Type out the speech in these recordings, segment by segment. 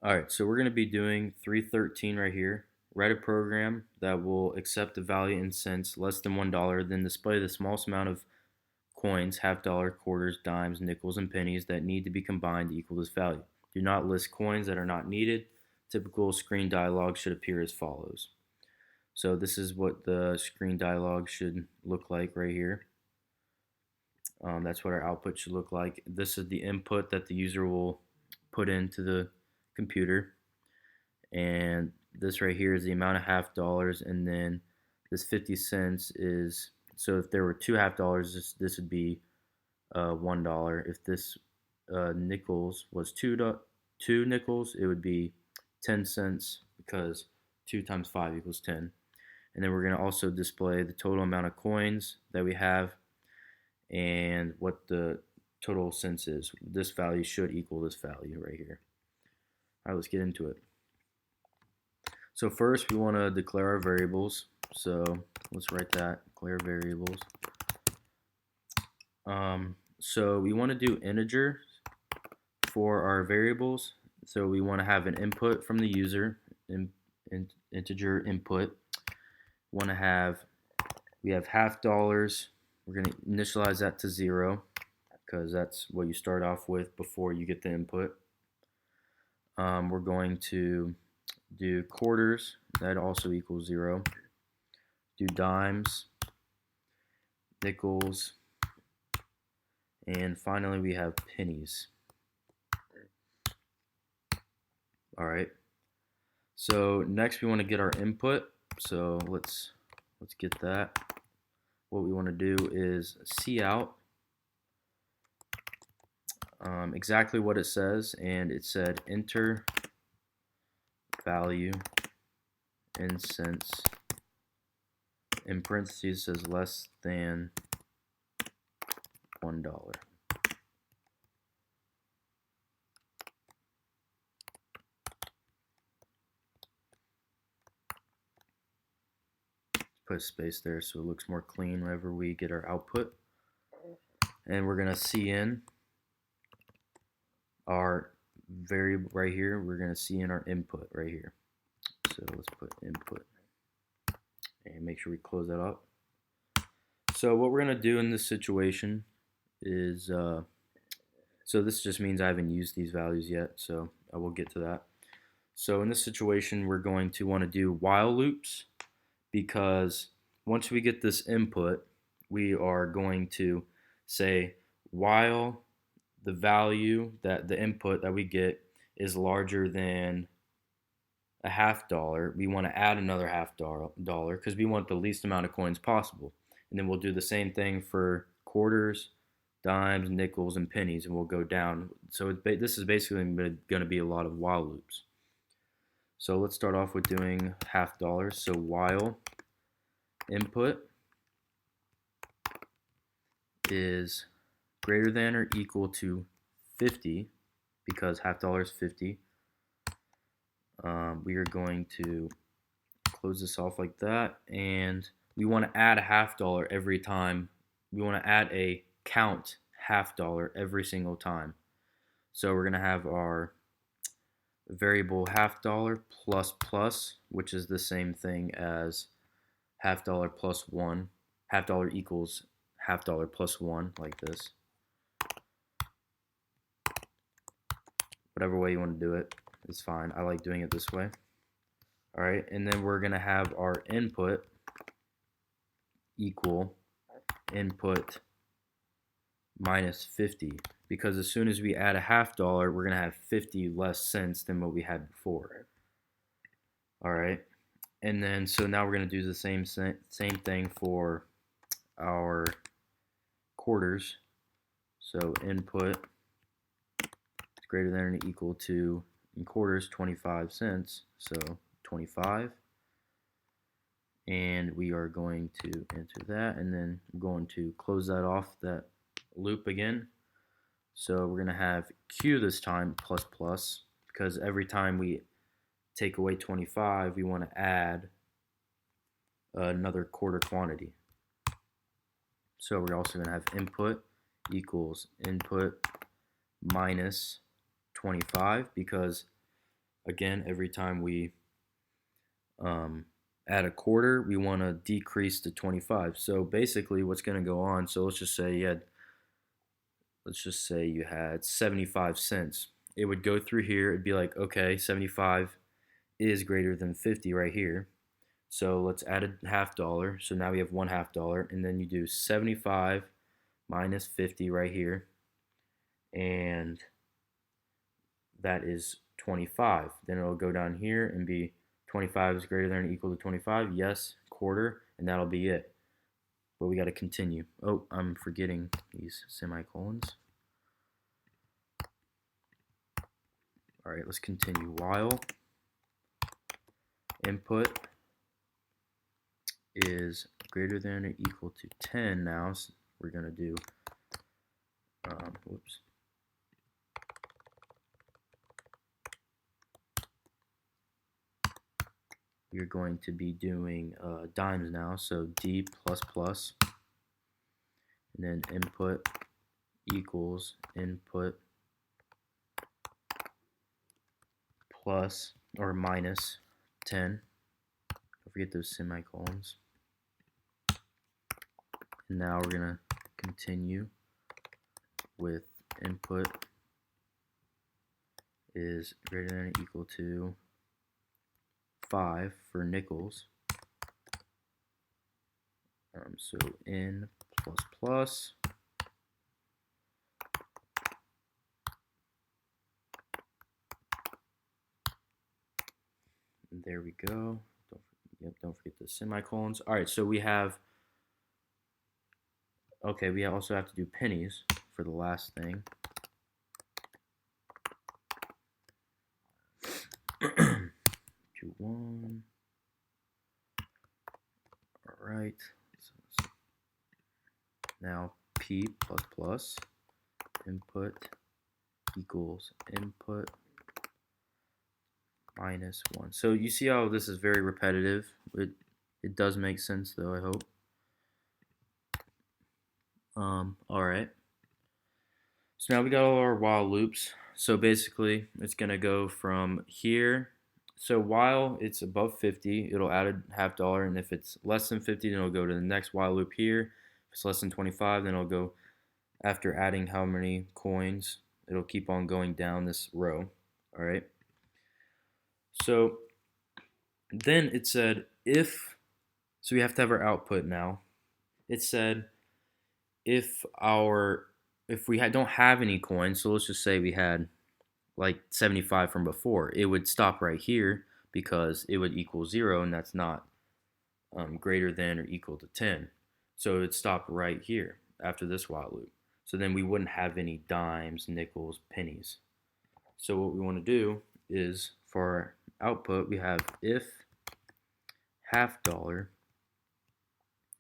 Alright, so we're going to be doing 313 right here. Write a program that will accept the value in cents less than $1, then display the smallest amount of coins, half dollar, quarters, dimes, nickels, and pennies that need to be combined to equal this value. Do not list coins that are not needed. Typical screen dialog should appear as follows. So this is what the screen dialog should look like right here. That's what our output should look like. This is the input that the user will put into the computer, and this right here is the amount of half dollars, and then this 50 cents is, so if there were two half dollars, this would be $1. If this nickels was two nickels, it would be 10 cents, because 2 times 5 equals 10. And then we're going to also display the total amount of coins that we have and what the total cents is. This value should equal this value right here. All right, let's get into it. So first we want to declare our variables. So let's write that, declare variables. So we want to do integer for our variables. So we want to have an input from the user, integer input. We have half dollars. We're going to initialize that to 0 because that's what you start off with before you get the input. We're going to do quarters, that also equals 0. Do dimes, nickels, and finally we have pennies. Alright, so next we want to get our input, so let's get that. What we want to do is cout exactly what it says, and it said enter value in cents, in parentheses says less than $1. Put a space there so it looks more clean whenever we get our output. And we're going to cin our variable right here. We're going to cin our input right here. So let's put input and make sure we close that up. So what we're going to do in this situation is, so this just means I haven't used these values yet, so I will get to that. So in this situation, we're going to want to do while loops, because once we get this input, we are going to say while the value, that the input that we get is larger than a half dollar, we want to add another half dollar because we want the least amount of coins possible. And then we'll do the same thing for quarters, dimes, nickels, and pennies, and we'll go down. So this is basically going to be a lot of while loops. So let's start off with doing half dollars. So while input is greater than or equal to 50, because half dollar is 50, we are going to close this off like that, and we want to add a half dollar every time. We want to add a count half dollar every single time. So we're going to have our variable half dollar plus plus, which is the same thing as half dollar plus 1. Half dollar equals half dollar plus 1, like this. Whatever way you want to do it is fine. I like doing it this way. Alright, and then we're going to have our input equal input minus 50, because as soon as we add a half dollar, we're going to have 50 less cents than what we had before. Alright, and then so now we're going to do the same thing for our quarters. So input is greater than or equal to, in quarters, 25 cents, so 25. And we are going to enter that, and then we're going to close that off, that loop again. So we're going to have Q this time plus plus, because every time we take away 25, we want to add another quarter quantity. So we're also going to have input equals input minus 25, because again, every time we add a quarter, we want to decrease to 25. So basically what's going to go on, so let's just say you had 75 cents. It would go through here. It'd be like, okay, 75 is greater than 50 right here. So let's add a $0.50. So now we have $1.50, and then you do 75 minus 50 right here, and that is 25. Then it'll go down here and be 25 is greater than or equal to 25. Yes, quarter, and that'll be it. But we got to continue. Oh, I'm forgetting these semicolons. All right, let's continue. While input is greater than or equal to 10 now, so we're going to do, we're going to be doing dimes now, so D++, and then input equals input plus or minus 10. Don't forget those semicolons. And now we're going to continue with input is greater than or equal to 5 for nickels. So N plus plus and there we go. Don't forget the semicolons. All right, so we have, okay, we also have to do pennies for the last thing. Q1. All right. So now P plus plus input equals input minus 1. So you see how this is very repetitive. It does make sense though, I hope. All right. So now we got all our while loops. So basically, it's gonna go from here. So while it's above 50, it'll add a $0.50, and if it's less than 50, then it'll go to the next while loop here. If it's less than 25, then it'll go after adding how many coins. It'll keep on going down this row. All right. So then it said if, so we have to have our output now. It said if we don't have any coins, so let's just say we had like 75 from before, it would stop right here because it would equal 0, and that's not greater than or equal to 10. So it would stop right here after this while loop. So then we wouldn't have any dimes, nickels, pennies. So what we want to do is for our output, we have if $0.50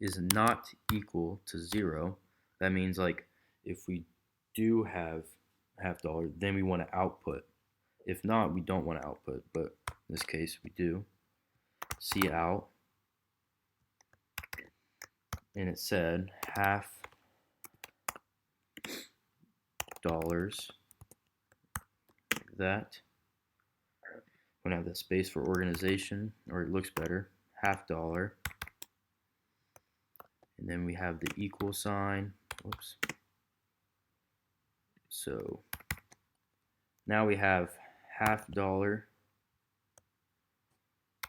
is not equal to 0. That means like if we do have $0.50, then we want to output. If not, we don't want to output, but in this case we do. See out, and it said $0.50 like that. I'm gonna have that space for organization, or it looks better. $0.50, and then we have the equal sign. Whoops. So now we have $0.50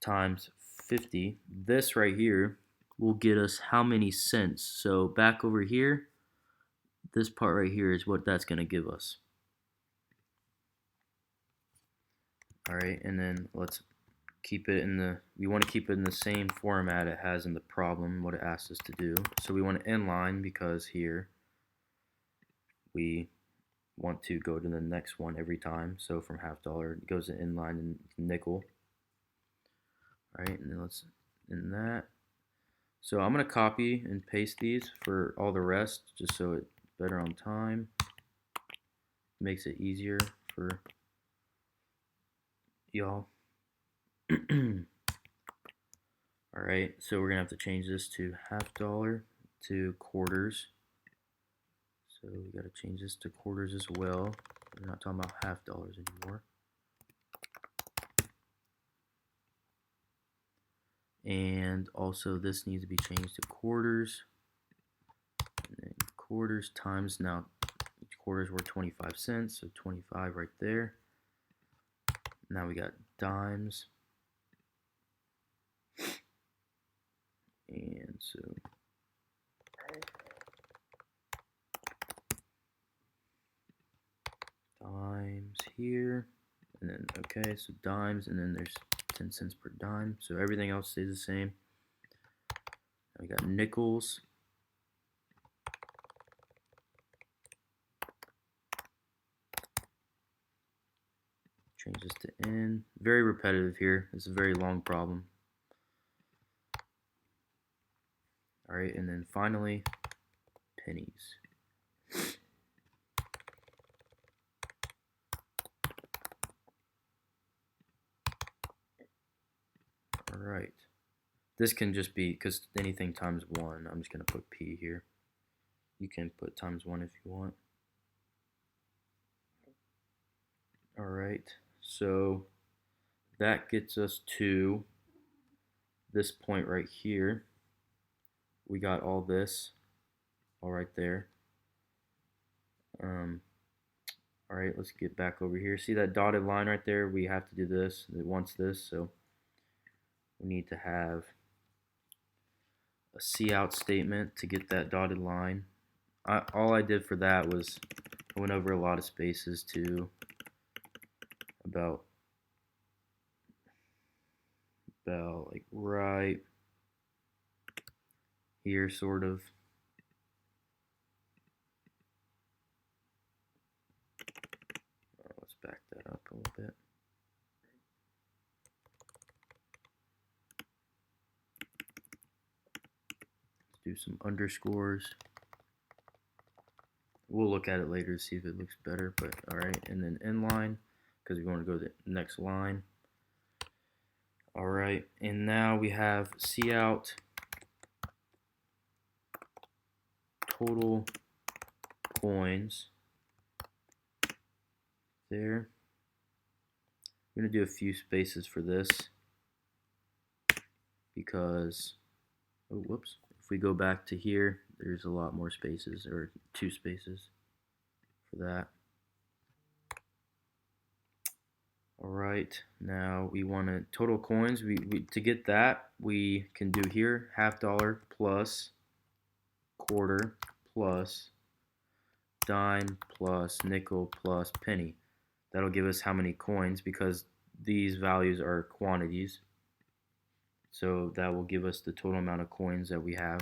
times 50. This right here will get us how many cents. So back over here, this part right here is what that's going to give us. All right, and then let's keep it in the, we want to keep it in the same format it has in the problem, what it asks us to do. So we want to inline because here we want to go to the next one every time. So from $0.50 it goes to inline and nickel. All right, and then let's in that. So I'm gonna copy and paste these for all the rest, just so it's better on time. Makes it easier for y'all. All right, so we're gonna have to change this to $0.50 to quarters. So we gotta change this to quarters as well. We're not talking about $0.50 anymore. And also this needs to be changed to quarters. And then quarters times, now each quarter is worth 25 cents, so 25 right there. Now we got dimes. And so dimes here, and then okay, so dimes, and then there's 10 cents per dime, so everything else stays the same. Now we got nickels. Change this to N. Very repetitive here. It's a very long problem. Alright, and then finally, pennies. Alright. This can just be, because anything times 1, I'm just going to put P here. You can put times 1 if you want. Alright, so that gets us to this point right here. We got all this, all right there. Alright, let's get back over here. See that dotted line right there? We have to do this. It wants this, so we need to have a cout statement to get that dotted line. All I did for that was I went over a lot of spaces to about like right here, sort of. Let's back that up a little bit. Let's do some underscores. We'll look at it later to see if it looks better, but alright, and then inline, because we want to go to the next line. Alright, and now we have cout total coins there. I'm going to do a few spaces for this because, oh, whoops, if we go back to here, there's a lot more spaces, or 2 spaces for that. Alright, now we want to total coins. To get that, we can do here $half plus quarter plus dime plus nickel plus penny. That'll give us how many coins, because these values are quantities. So that will give us the total amount of coins that we have.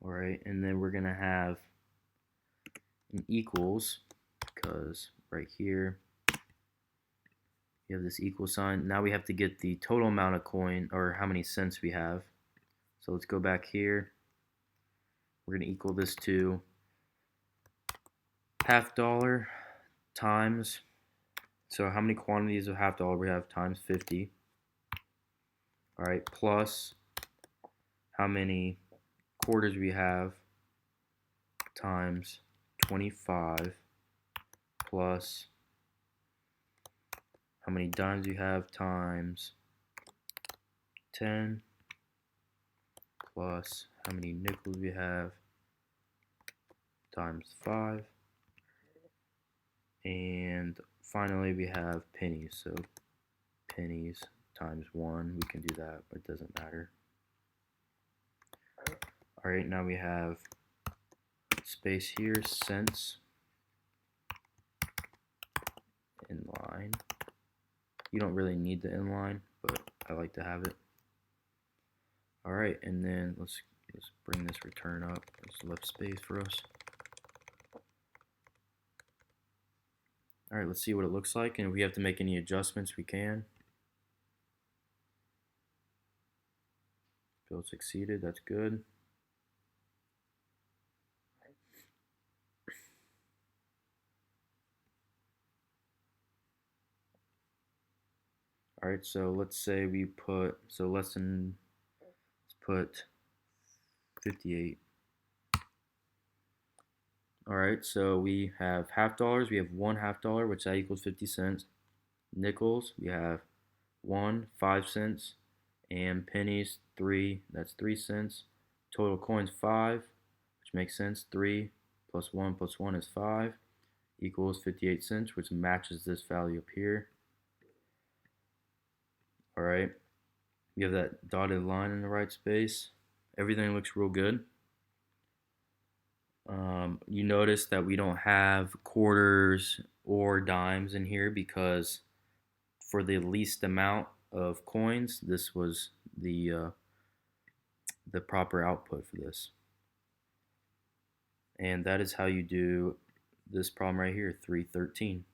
Alright, and then we're going to have an equals, because right here you have this equal sign. Now we have to get the total amount of coin, or how many cents we have. So let's go back here. We're going to equal this to $half times, so how many quantities of $half we have, times 50. Alright, plus how many quarters we have, times 25, plus how many dimes you have, times 10, plus how many nickels we have, times 5, and finally we have pennies. So pennies times 1, we can do that, but it doesn't matter. Alright, now we have space here, cents, inline. You don't really need the inline, but I like to have it. Alright, and then let's bring this return up. There's left space for us. Alright, let's see what it looks like, and if we have to make any adjustments, we can. Bill succeeded, that's good. Alright, so let's say we put, so let's put 58. All right, so we have half dollars. We have one half dollar, which that equals 50 cents. Nickels, we have 1, 5 cents, and pennies, 3, that's 3 cents. Total coins, 5, which makes sense. 3 plus 1 is 5, equals 58 cents, which matches this value up here. All right, we have that dotted line in the right space. Everything looks real good. You notice that we don't have quarters or dimes in here because for the least amount of coins, this was the proper output for this. And that is how you do this problem right here, 313.